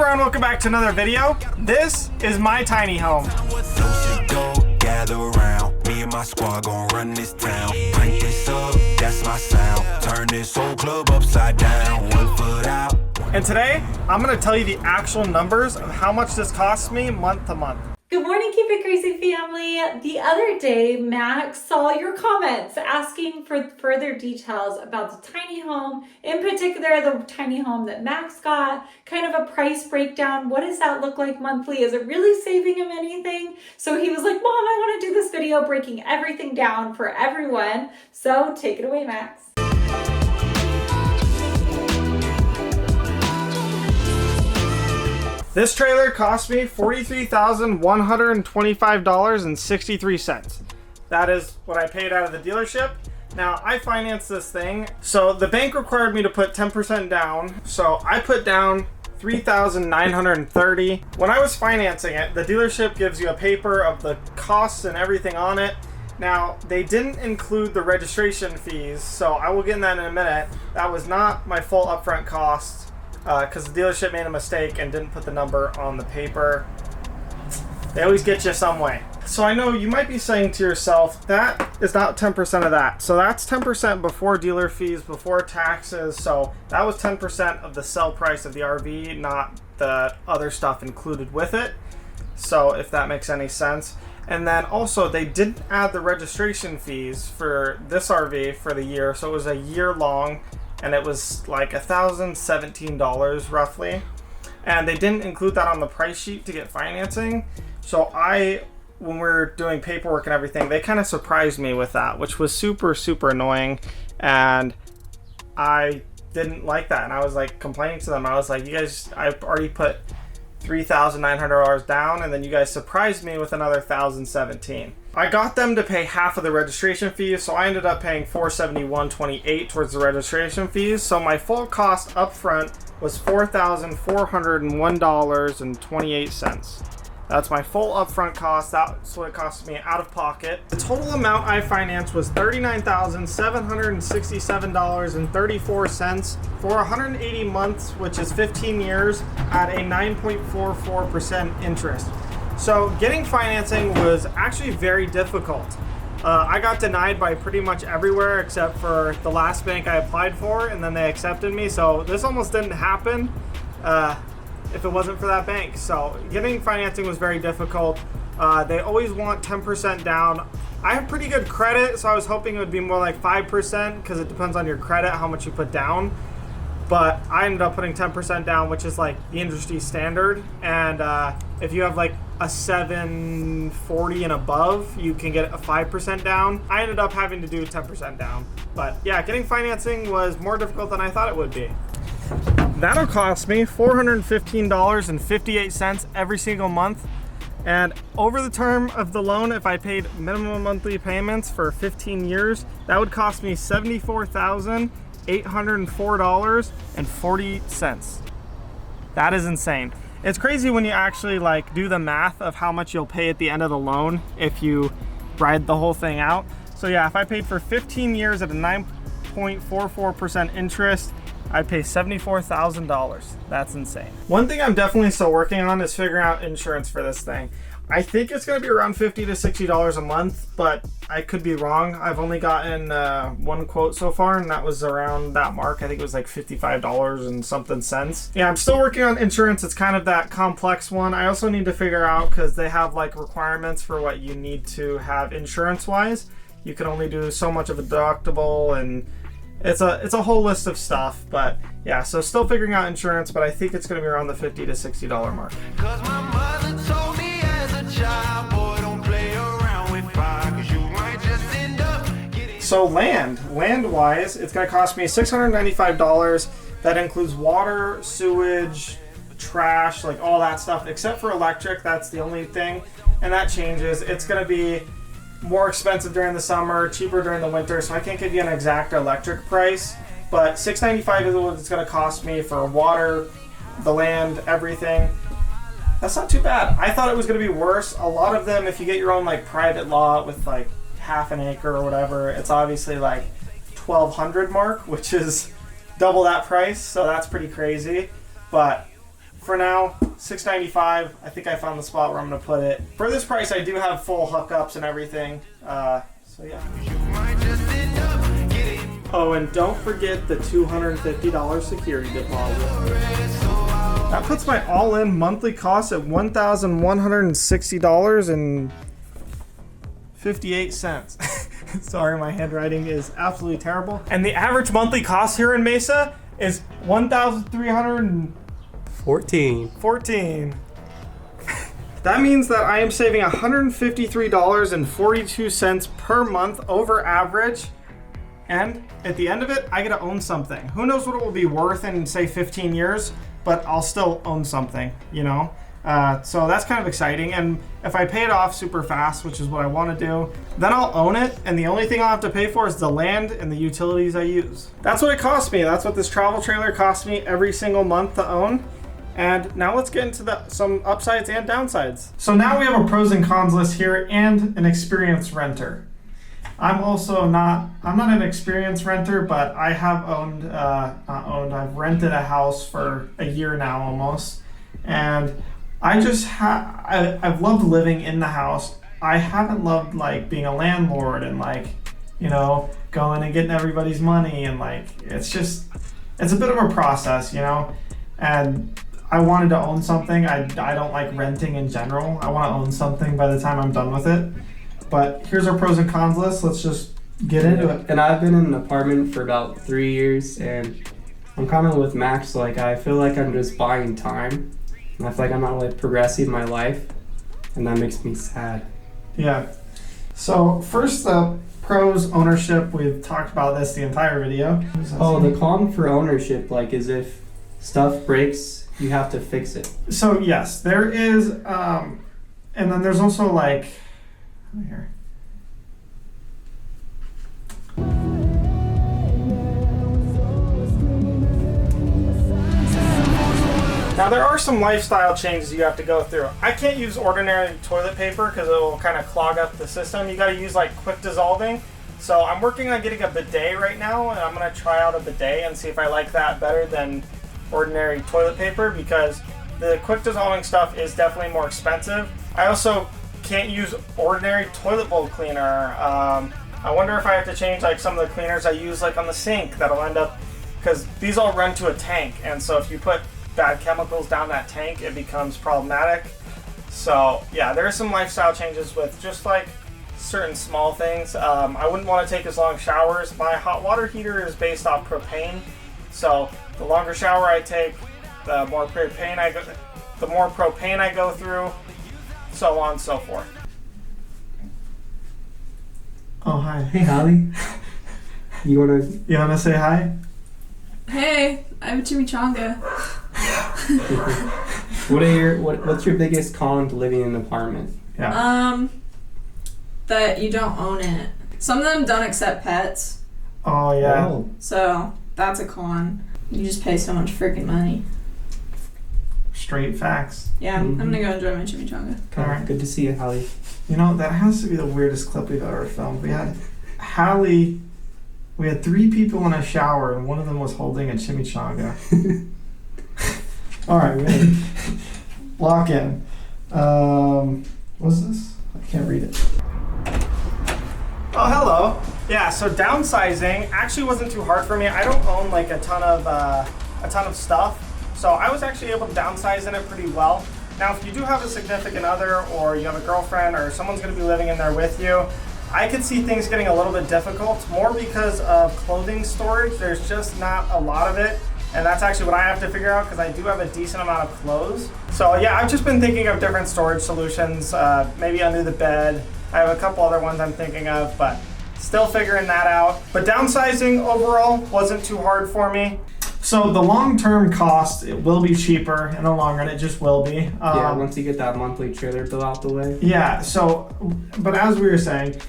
everyone, welcome back to another video. This is my tiny home. Gather around, me and my squad gon' run this town. Crank this up, that's my sound. Turn this whole club upside down, 1 foot out. And today, I'm gonna tell you the actual numbers of how much this costs me month to month. Good morning, Keep It Crazy family. The other day, Max saw your comments asking for further details about the tiny home, in particular, the tiny home that Max got, kind of a price breakdown. What does that look like monthly? Is it really saving him anything? So he was like, Mom, I want to do this video breaking everything down for everyone. So take it away, Max. This trailer cost me $43,125.63. That is what I paid out of the dealership. Now, I financed this thing, so the bank required me to put 10% down, so I put down $3,930. When I was financing it, the dealership gives you a paper of the costs and everything on it. Now, they didn't include the registration fees, so I will get in that in a minute. That was not my full upfront cost. Because the dealership made a mistake and didn't put the number on the paper. They always get you some way. So I know you might be saying to yourself, that is not 10% of that. So that's 10% before dealer fees, before taxes. So that was 10% of the sell price of the RV, not the other stuff included with it. So if that makes any sense. And then also they didn't add the registration fees for this RV for the year. So it was a year long. And it was like $1,017 roughly. And they didn't include that on the price sheet to get financing. So when we were doing paperwork and everything, they kind of surprised me with that, which was super, super annoying. And I didn't like that. And I was like complaining to them. I was like, you guys, I've already put $3,900 down, and then you guys surprised me with another $1,017. I got them to pay half of the registration fees, so I ended up paying $471.28 towards the registration fees. So my full cost up front was $4,401.28. That's my full upfront cost. That's what it cost me out of pocket. The total amount I financed was $39,767.34 for 180 months, which is 15 years at a 9.44% interest. So getting financing was actually very difficult. I got denied by pretty much everywhere except for the last bank I applied for, and then they accepted me. So this almost didn't happen if it wasn't for that bank. So getting financing was very difficult. They always want 10% down. I have pretty good credit, so I was hoping it would be more like 5% because it depends on your credit, how much you put down. But I ended up putting 10% down, which is like the industry standard. And if you have like a 740 and above, you can get a 5% down. I ended up having to do 10% down. But yeah, getting financing was more difficult than I thought it would be. That'll cost me $415.58 every single month. And over the term of the loan, if I paid minimum monthly payments for 15 years, that would cost me $74,804.40. That is insane. It's crazy when you actually like do the math of how much you'll pay at the end of the loan if you ride the whole thing out. So yeah, if I paid for 15 years at a 9.44% interest, I'd pay $74,000. That's insane. One thing I'm definitely still working on is figuring out insurance for this thing. I think it's going to be around $50 to $60 a month, but I could be wrong. I've only gotten one quote so far, and that was around that mark. I think it was like $55 and something cents. Yeah, I'm still working on insurance. It's kind of that complex one. I also need to figure out, because they have like requirements for what you need to have insurance-wise. You can only do so much of a deductible, and it's a whole list of stuff. But yeah, so still figuring out insurance, but I think it's going to be around the $50 to $60 mark. Cause my mother told me as a child, boy, don't play around with fire, cause you might just end up getting... So land-wise, it's going to cost me $695. That includes water, sewage, trash, like all that stuff, except for electric. That's the only thing, and that changes. It's going to be more expensive during the summer, cheaper during the winter, so I can't give you an exact electric price, but $695 is what it's going to cost me for water, the land, everything. That's not too bad. I thought it was going to be worse. A lot of them, if you get your own like private lot with like half an acre or whatever, it's obviously like $1,200 mark, which is double that price, so that's pretty crazy. But for now, $6.95. I think I found the spot where I'm gonna put it. For this price, I do have full hookups and everything. So yeah. Oh, and don't forget the $250 security deposit. That puts my all-in monthly cost at $1,160.58. Sorry, my handwriting is absolutely terrible. And the average monthly cost here in Mesa is $1,314. That means that I am saving $153.42 per month over average. And at the end of it, I get to own something. Who knows what it will be worth in, say, 15 years, but I'll still own something, you know? So that's kind of exciting. And if I pay it off super fast, which is what I want to do, then I'll own it. And the only thing I'll have to pay for is the land and the utilities I use. That's what it costs me. That's what this travel trailer costs me every single month to own. And now let's get into some upsides and downsides. So now we have a pros and cons list here and an experienced renter. I'm not an experienced renter, but I have I've rented a house for a year now almost. And I've loved living in the house. I haven't loved like being a landlord and like, you know, going and getting everybody's money and like, it's a bit of a process, you know? And I wanted to own something. I don't like renting in general. I want to own something by the time I'm done with it. But here's our pros and cons list. Let's just get into it. And I've been in an apartment for about 3 years, and I'm kind of with Max. Like, I feel like I'm just buying time, and I feel like I'm not like progressing my life, and that makes me sad. Yeah. So first, the pros, ownership. We've talked about this the entire video. Oh, the con for ownership, like, is if stuff breaks, you have to fix it. So yes, there is, and then there's also like. Here. Now there are some lifestyle changes you have to go through. I can't use ordinary toilet paper because it will kind of clog up the system. You got to use like quick dissolving. So I'm working on getting a bidet right now, and I'm going to try out a bidet and see if I like that better than ordinary toilet paper, because the quick dissolving stuff is definitely more expensive. I also can't use ordinary toilet bowl cleaner. I wonder if I have to change like some of the cleaners I use like on the sink. That'll end up, because these all run to a tank, and so if you put bad chemicals down that tank, it becomes problematic. So yeah, there are some lifestyle changes with just like certain small things. I wouldn't want to take as long showers. My hot water heater is based off propane, so the longer shower I take, the more propane I go through, so on and so forth. Oh, hi. Hey, Holly. You wanna say hi? Hey, I have a chimichanga. What's your biggest con to living in an apartment? Yeah. That you don't own it. Some of them don't accept pets, Oh yeah. Oh. so that's a con. You just pay so much freaking money. Straight facts. Yeah, I'm gonna go enjoy my chimichanga. Okay. Alright. Good to see you, Holly. You know, that has to be the weirdest clip we've ever filmed. We had Hallie. We had 3 people in a shower, and one of them was holding a chimichanga. All right, ready? Lock in. What's this? I can't read it. Oh, hello. Yeah, so downsizing actually wasn't too hard for me. I don't own like a ton of stuff, so I was actually able to downsize in it pretty well. Now, if you do have a significant other, or you have a girlfriend, or someone's going to be living in there with you, I could see things getting a little bit difficult, more because of clothing storage. There's just not a lot of it, and that's actually what I have to figure out, because I do have a decent amount of clothes. So yeah, I've just been thinking of different storage solutions, maybe under the bed. I have a couple other ones I'm thinking of, but still figuring that out. But downsizing overall wasn't too hard for me. So the long-term cost, it will be cheaper in the long run. It just will be. Yeah, once you get that monthly trailer bill out the way. Yeah. So, but as we were saying,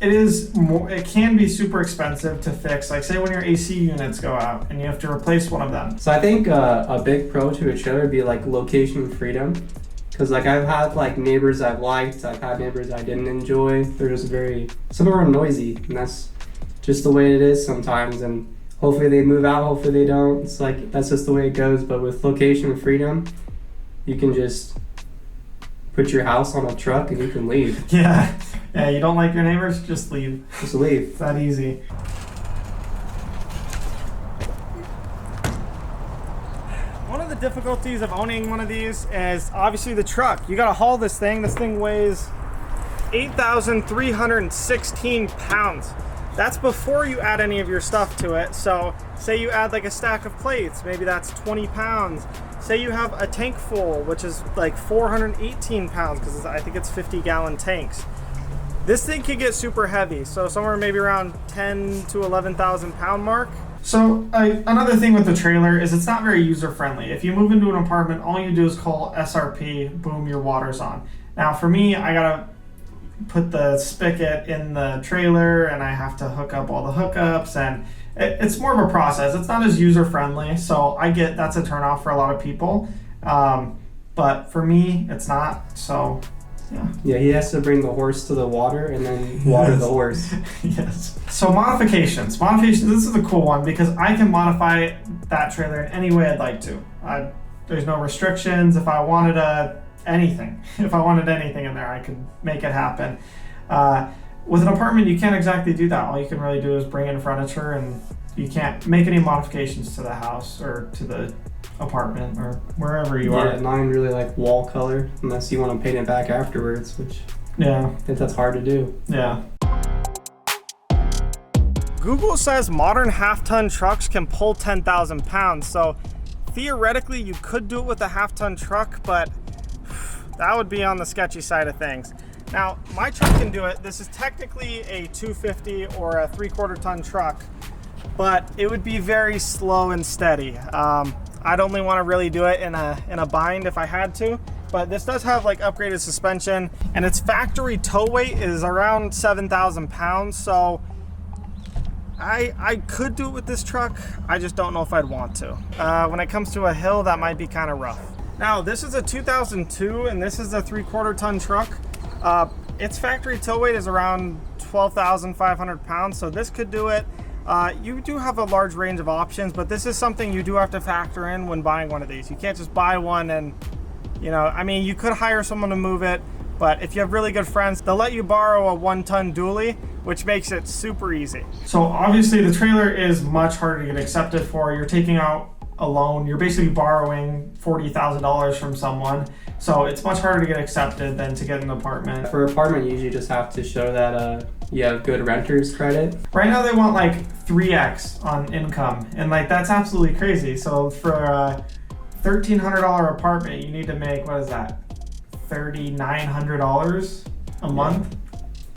it can be super expensive to fix. Like say when your AC units go out and you have to replace one of them. So I think a big pro to a trailer would be like location freedom. Because like I've had like neighbors I've liked, I've had neighbors I didn't enjoy. They're just some of them are noisy, and that's just the way it is sometimes. And hopefully they move out, hopefully they don't. It's like, that's just the way it goes. But with location freedom, you can just put your house on a truck and you can leave. Yeah. Yeah, you don't like your neighbors? Just leave. Just leave. It's that easy. One of the difficulties of owning one of these is obviously the truck. You gotta haul this thing. This thing weighs 8,316 pounds. That's before you add any of your stuff to it. So say you add like a stack of plates, maybe that's 20 pounds. Say you have a tank full, which is like 418 pounds because I think it's 50-gallon tanks. This thing can get super heavy, so somewhere maybe around 10 to 11,000 pound mark. So another thing with the trailer is it's not very user friendly. If you move into an apartment, all you do is call SRP, boom, your water's on. Now for me, I gotta put the spigot in the trailer and I have to hook up all the hookups, and it's more of a process. It's not as user friendly, so I get that's a turnoff for a lot of people. But for me, it's not, so yeah. Yeah, he has to bring the horse to the water and then water the horse. Yes. So modifications. Modifications, this is a cool one because I can modify that trailer in any way I'd like to. There's no restrictions. If I wanted anything in there, I could make it happen. With an apartment, you can't exactly do that. All you can really do is bring in furniture, and you can't make any modifications to the house or to the apartment or wherever you are. Yeah, mine really like wall color, unless you want to paint it back afterwards, which yeah, I think that's hard to do. Yeah. Google says modern half-ton trucks can pull 10,000 pounds, so theoretically you could do it with a half-ton truck, but that would be on the sketchy side of things. Now, my truck can do it. This is technically a 250 or a 3/4 ton truck, but it would be very slow and steady. I'd only want to really do it in a bind if I had to, but this does have like upgraded suspension, and its factory tow weight is around 7,000 pounds, so I could do it with this truck. I just don't know if I'd want to. When it comes to a hill, that might be kind of rough. Now, this is a 2002, and this is a 3/4 ton truck. Its factory tow weight is around 12,500 pounds, so this could do it. You do have a large range of options, but this is something you do have to factor in when buying one of these. You can't just buy one and, I mean, you could hire someone to move it, but if you have really good friends, they'll let you borrow a 1-ton dually, which makes it super easy. So obviously the trailer is much harder to get accepted for. You're taking out a loan. You're basically borrowing $40,000 from someone. So it's much harder to get accepted than to get an apartment. For an apartment, you usually just have to show that you have good renter's credit. Right now they want like 3x on income, and like that's absolutely crazy. So for a $1,300 apartment, you need to make, what is that, $3,900 a month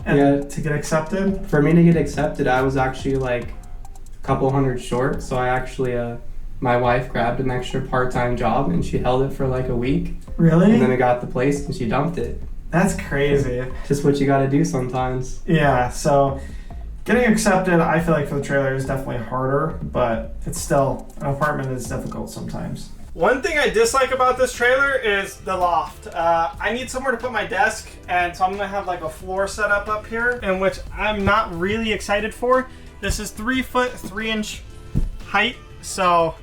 to get accepted? For me to get accepted, I was actually like a couple hundred short, so I actually my wife grabbed an extra part-time job and she held it for like a week. Really? And then I got the place and she dumped it. That's crazy. Just what you gotta do sometimes. Yeah, so getting accepted, I feel like for the trailer is definitely harder, but it's still, an apartment is difficult sometimes. One thing I dislike about this trailer is the loft. I need somewhere to put my desk, and so I'm gonna have like a floor set up here, in which I'm not really excited for. This is 3 foot 3 inch height, so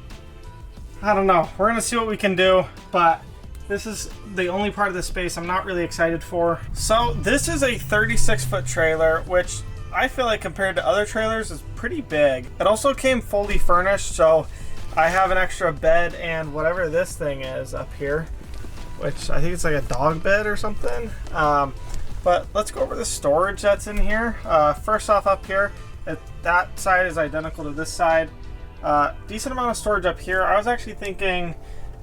I don't know. We're gonna see what we can do, but this is the only part of the space I'm not really excited for. So this is a 36-foot trailer, which I feel like compared to other trailers is pretty big. It also came fully furnished, so I have an extra bed and whatever this thing is up here, which I think it's like a dog bed or something. But let's go over the storage that's in here. First off, up here, that side is identical to this side. Decent amount of storage up here. I was actually thinking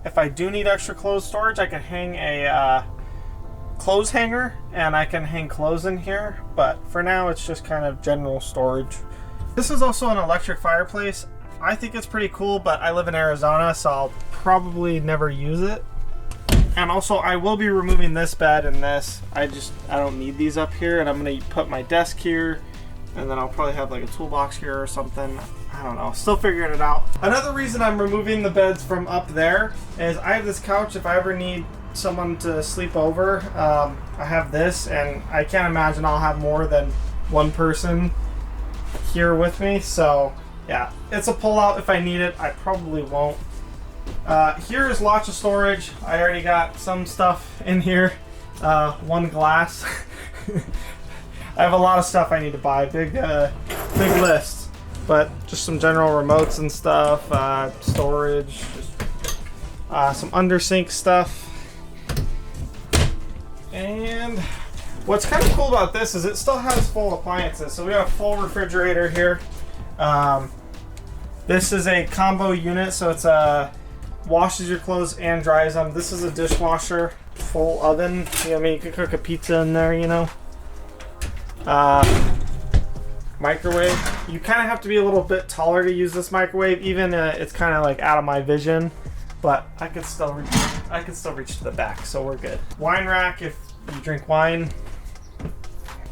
if I do need extra clothes storage, I can hang a clothes hanger and I can hang clothes in here, but for now it's just kind of general storage. This is also an electric fireplace. I think it's pretty cool, but I live in Arizona, so I'll probably never use it. And also I will be removing this bed and this. I don't need these up here, and I'm gonna put my desk here, and then I'll probably have like a toolbox here or something. I don't know, still figuring it out. Another reason I'm removing the beds from up there is I have this couch if I ever need someone to sleep over. I have this, and I can't imagine I'll have more than one person here with me, so yeah, it's a pull out if I need it. I probably won't. Here is lots of storage. I already got some stuff in here. One glass. I have a lot of stuff I need to buy. Big list. But just some general remotes and stuff. Storage. Just, some under sink stuff. And what's kind of cool about this is it still has full appliances. So we got a full refrigerator here. This is a combo unit, so it's washes your clothes and dries them. This is a dishwasher, full oven. I mean, you could cook a pizza in there, you know. Microwave. You kind of have to be a little bit taller to use this microwave. Even it's kind of like out of my vision, but I could still reach to the back, so we're good. Wine rack if you drink wine.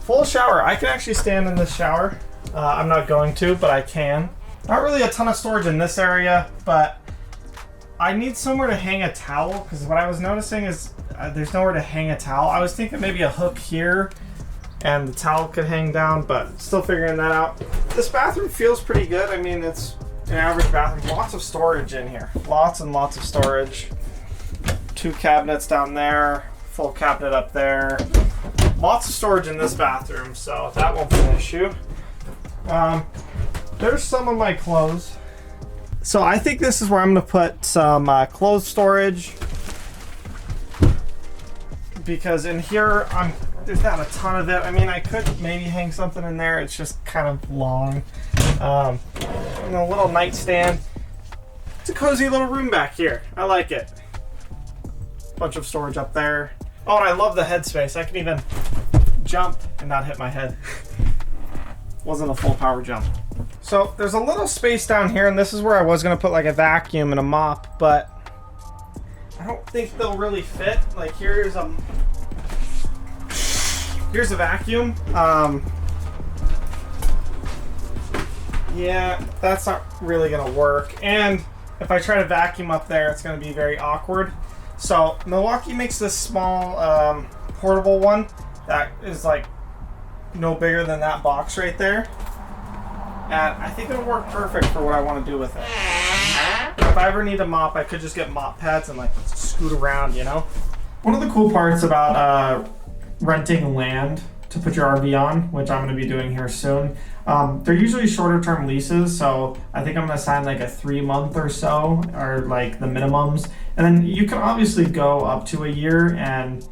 Full shower. I can actually stand in this shower. I'm not going to, but I can. Not really a ton of storage in this area, but I need somewhere to hang a towel, because what I was noticing is there's nowhere to hang a towel. I was thinking maybe a hook here and the towel could hang down, but still figuring that out. This bathroom feels pretty good. I mean, it's an average bathroom. Lots of storage in here. Lots and lots of storage. 2 cabinets down there, full cabinet up there. Lots of storage in this bathroom, so that won't be an issue. There's some of my clothes. So I think this is where I'm gonna put some clothes storage, because in here there's not a ton of it. I mean, I could maybe hang something in there. It's just kind of long. A little nightstand. It's a cozy little room back here. I like it. Bunch of storage up there. Oh, and I love the headspace. I can even jump and not hit my head. Wasn't a full power jump. So there's a little space down here, and this is where I was gonna put like a vacuum and a mop, but I don't think they'll really fit. Like here's a vacuum. Yeah, that's not really gonna work. And if I try to vacuum up there, it's gonna be very awkward. So Milwaukee makes this small portable one that is like no bigger than that box right there. And I think it'll work perfect for what I want to do with it. If I ever need a mop, I could just get mop pads and like scoot around, you know? One of the cool parts about renting land to put your RV on, which I'm going to be doing here soon, they're usually shorter term leases, so I think I'm going to sign like a 3-month or so, or like the minimums. And then you can obviously go up to a year, and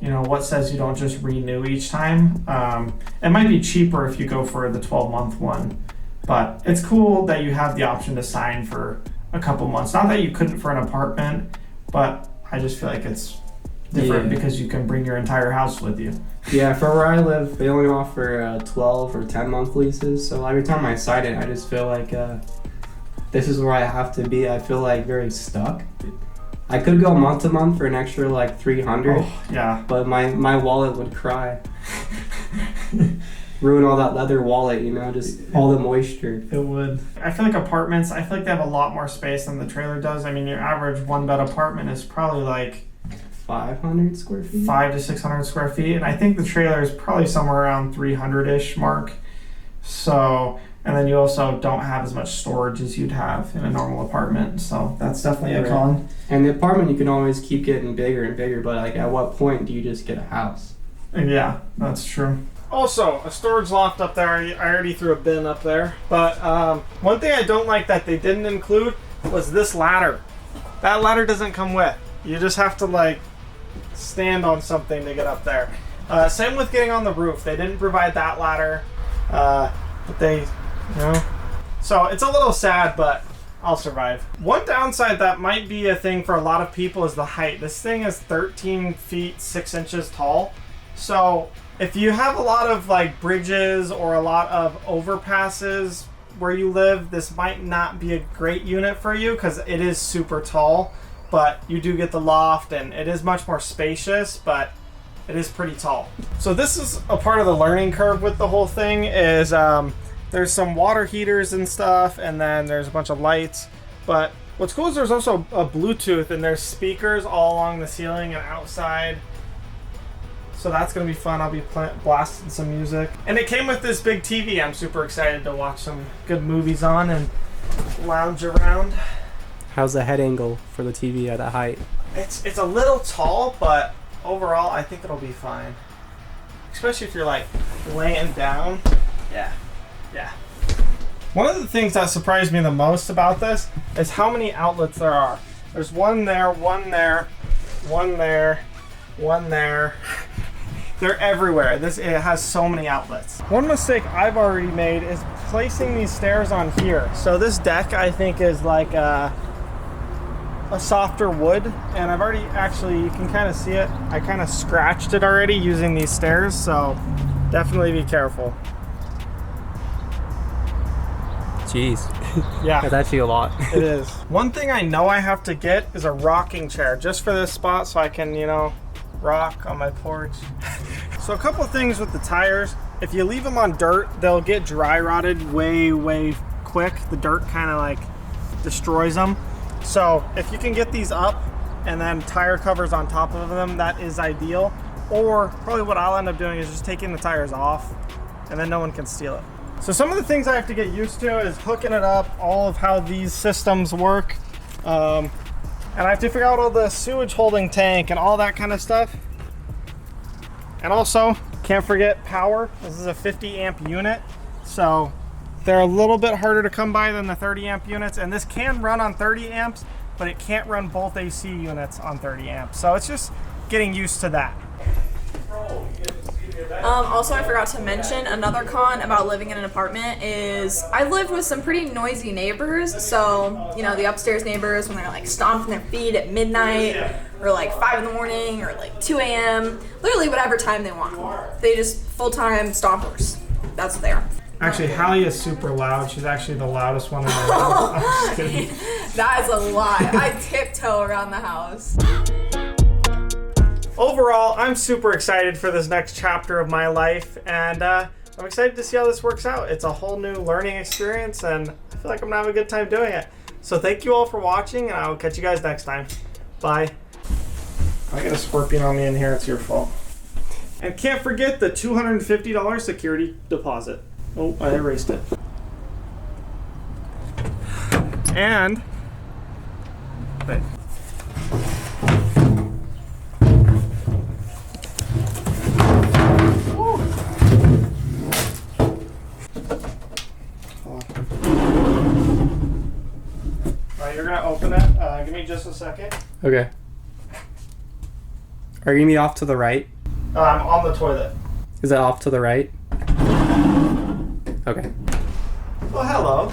you know, what says you don't just renew each time? It might be cheaper if you go for the 12-month one, but it's cool that you have the option to sign for a couple months. Not that you couldn't for an apartment, but I just feel like it's different because you can bring your entire house with you. Yeah, for where I live, they only offer 12 or 10-month leases, so every time I sign it, I just feel like this is where I have to be. I feel like very stuck. I could go month to month for an extra like $300. Oh, yeah. But my wallet would cry. Ruin all that leather wallet, you know, just all the moisture. It would. I feel like apartments, I feel like they have a lot more space than the trailer does. I mean, your average 1-bed apartment is probably like 500 square feet? 500 to 600 square feet. And I think the trailer is probably somewhere around 300-ish mark. So, and then you also don't have as much storage as you'd have in a normal apartment. So that's definitely a con. And the apartment, you can always keep getting bigger and bigger, but like at what point do you just get a house? Yeah, that's true. Also, a storage loft up there. I already threw a bin up there. But one thing I don't like that they didn't include was this ladder. That ladder doesn't come with. You just have to like stand on something to get up there. Same with getting on the roof. They didn't provide that ladder. But they, you know. So it's a little sad, but I'll survive. One downside that might be a thing for a lot of people is the height. This thing is 13 feet 6 inches tall. So if you have a lot of like bridges or a lot of overpasses where you live, this might not be a great unit for you because it is super tall, but you do get the loft and it is much more spacious, but it is pretty tall. So this is a part of the learning curve with the whole thing is there's some water heaters and stuff, and then there's a bunch of lights. But what's cool is there's also a Bluetooth, and there's speakers all along the ceiling and outside. So that's gonna be fun. I'll be blasting some music. And it came with this big TV I'm super excited to watch some good movies on and lounge around. How's the head angle for the TV at that height? It's a little tall, but overall I think it'll be fine. Especially if you're like laying down. Yeah. One of the things that surprised me the most about this is how many outlets there are. There's one there, one there, one there, one there. They're everywhere. It has so many outlets. One mistake I've already made is placing these stairs on here. So this deck I think is like a softer wood, and I've already actually, you can kind of see it, I kind of scratched it already using these stairs, so definitely be careful. Jeez. Yeah. That's actually a lot. It is. One thing I know I have to get is a rocking chair just for this spot so I can, you know, rock on my porch. So a couple things with the tires. If you leave them on dirt, they'll get dry rotted way quick. The dirt kind of like destroys them. So if you can get these up and then tire covers on top of them, that is ideal. Or probably what I'll end up doing is just taking the tires off and then no one can steal it. So some of the things I have to get used to is hooking it up, all of how these systems work. And I have to figure out all the sewage holding tank and all that kind of stuff. And also, can't forget power. This is a 50 amp unit. So they're a little bit harder to come by than the 30 amp units. And this can run on 30 amps, but it can't run both AC units on 30 amps. So it's just getting used to that. Also, I forgot to mention another con about living in an apartment is I've lived with some pretty noisy neighbors. So, you know, the upstairs neighbors, when they're like stomping their feet at midnight or like 5 in the morning or like 2 a.m., literally whatever time they want. They just full-time stompers. That's what they are. Actually, Hallie is super loud. She's actually the loudest one in the house. I'm just kidding. That is a lie. I tiptoe around the house. Overall, I'm super excited for this next chapter of my life, and I'm excited to see how this works out. It's a whole new learning experience, and I feel like I'm gonna have a good time doing it. So thank you all for watching, and I will catch you guys next time. Bye. I got a scorpion on me in here. It's your fault. And can't forget the $250 security deposit. Oh, I erased it. And wait. Alright, you're gonna open it. Give me just a second. Okay. Are you gonna be off to the right? I'm on the toilet. Is that off to the right? Okay. Well, hello.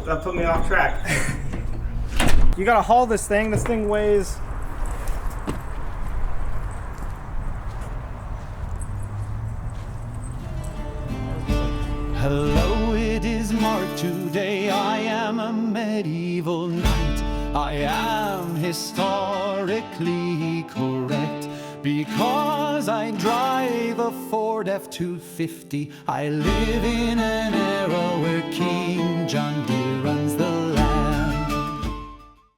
That put me off track. You gotta haul this thing. This thing weighs... Hello, it is Mark. Today I am a medieval knight. I am historically correct because I drive a Ford F-250. I live in an era where King John did